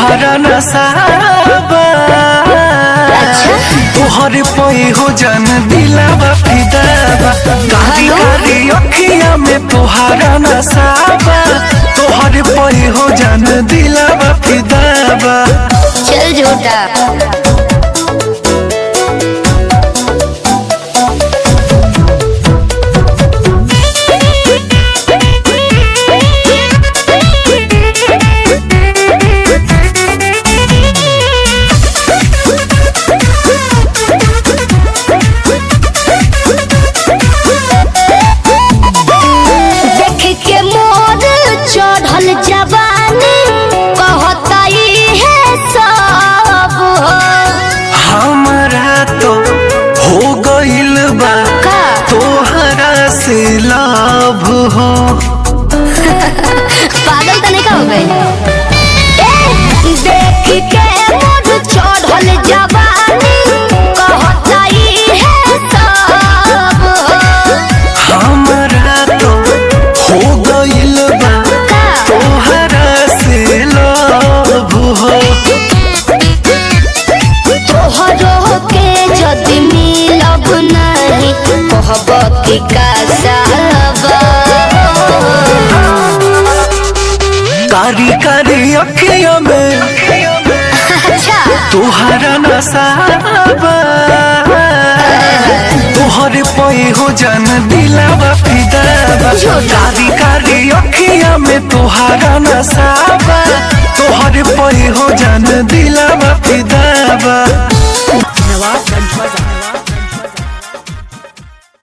तोहरा नसाबा तोहरे पे हो जान दिलावा फिदाबा कारी कारी अखिया में तोहरा नसाबा तोहरे पे हो जान दिलावा फिदाबा। चल झूठा जवानी कहता है सब हमारा तो हो गइल बा तोहरा से लाभ हो। पागल तो नहीं हो गई देख के मोर चढ़ल जवानी कहता है सब हमारा तो हो गइल बा तोहरा से लाभ हो। तोहरो के जदि मिलब नहीं कहब कि कासाबा कारी कारी अखिया में तोहरा नसाबा तोहरे पे हो जान दिलावा फिदाबा कारी कारी अखिया में तोहरा नसाबा तोहरे पे हो जान दिलावा फिदाबा।